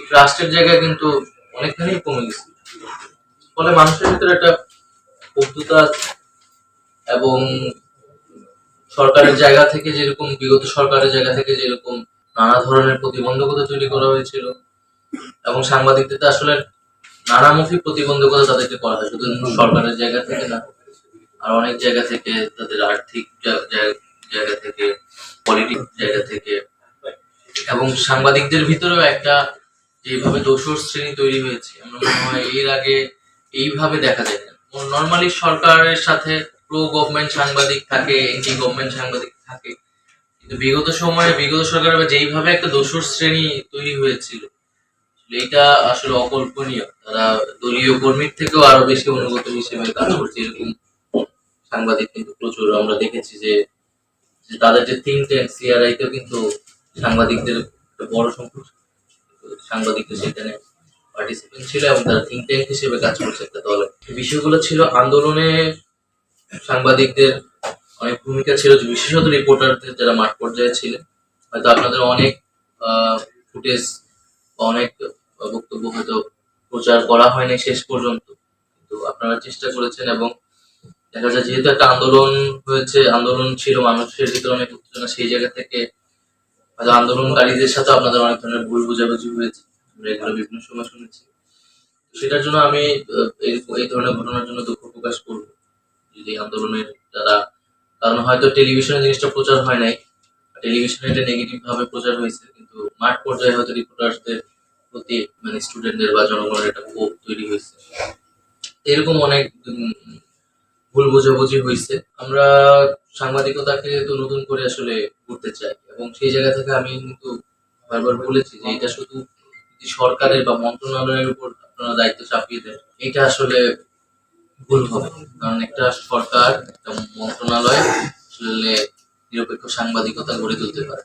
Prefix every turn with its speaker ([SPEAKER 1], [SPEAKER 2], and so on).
[SPEAKER 1] ট্রাস্টের জায়গা কিন্তু অনেকখানি কমে গেছে। ফলে মানুষের ভিতরে একটা ক্ষুব্ধতা এবং সরকারের জায়গা থেকে যেরকম বিগত সরকারের জায়গা থেকে যেরকম নানা ধরনের প্রতিবন্ধকতা তৈরি করা হয়েছিল এবং সাংবাদিকদের আসলে নানামুখী প্রতিবন্ধকতা তাদেরকে করা হয়, শুধু সরকারের জায়গা থেকে না, আর অনেক জায়গা থেকে, তাদের আর্থিক জায়গা থেকে, পলিটিক জায়গা থেকে, এবং সাংবাদিকদের ভিতরেও একটা যেভাবে দোসর শ্রেণী তৈরি হয়েছে, আমার মনে হয় এর আগে এইভাবে দেখা যায় না। নর্মালি সরকারের সাথে প্রো গভর্নমেন্ট সাংবাদিক থাকে, এন্টি গভর্নমেন্ট সাংবাদিক থাকে, কিন্তু বিগত সময়ে বিগত সরকারের যেইভাবে একটা দোসর শ্রেণী তৈরি হয়েছিল, এটা আসলে অকল্পনীয়। তারা দলীয় কর্মীর থেকেও আরো বেশি অনুগত হিসেবে কাজ করছে, এরকম সাংবাদিক কিন্তু প্রচুর আমরা দেখেছি। যে তাদের যে থিঙ্ক ট্যাঙ্ক সিআরআই তেও কিন্তু সাংবাদিকদের একটা বড় সংখ্যক সাংবাদিকদের সেখানে পার্টিসিপেন্ট ছিল এবং তারা থিঙ্ক ট্যাঙ্ক হিসেবে কাজ করছে একটা দলে। বিষয়গুলো ছিল আন্দোলনে সাংবাদিকদের অনেক ভূমিকা ছিল, বিশেষত রিপোর্টারদের যারা মাঠ পর্যায়ে ছিলেন। হয়তো আপনাদের অনেক ফুটেজ, অনেক বক্তব্য হয়তো প্রচার করা হয়নি শেষ পর্যন্ত, কিন্তু আপনারা চেষ্টা করেছেন এবং দেখা যায় যেহেতু একটা আন্দোলন হয়েছে, আন্দোলন ছিল, মানুষের ভিতরে অনেক উত্তেজনা, সেই জায়গা থেকে হয়তো আন্দোলনকারীদের সাথে আপনাদের অনেক ধরনের ভুল বোঝাবুঝি হয়েছে, আমরা এগুলো বিভিন্ন সময় শুনেছি। সেটার জন্য আমি এই ধরনের ঘটনার জন্য দুঃখ প্রকাশ করবো। যদি আন্দোলনের যারা, কারণ হয়তো টেলিভিশনে জিনিসটা প্রচার হয় নাই, টেলিভিশনে এটা নেগেটিভ ভাবে প্রচার হয়েছে, কিন্তু মাঠ পর্যায়ে হয়তো রিপোর্টারদের প্রতি, মানে স্টুডেন্টদের বা জনগণের একটা ক্ষোভ তৈরি হয়েছে। এরকম অনেক ভুল বোঝাবুঝি হয়েছে। আমরা সাংবাদিকতাকে তো নতুন করে আসলে করতে চাই, এবং সেই জায়গা থেকে আমি কিন্তু বারবার বলেছি যে এটা শুধু সরকারের বা মন্ত্রণালয়ের উপর আপনারা দায়িত্ব চাপিয়ে দেন, এটা আসলে ভুল হবে। কারণ একটা সরকার, একটা মন্ত্রণালয় আসলে নিরপেক্ষ সাংবাদিকতা গড়ে তুলতে পারে।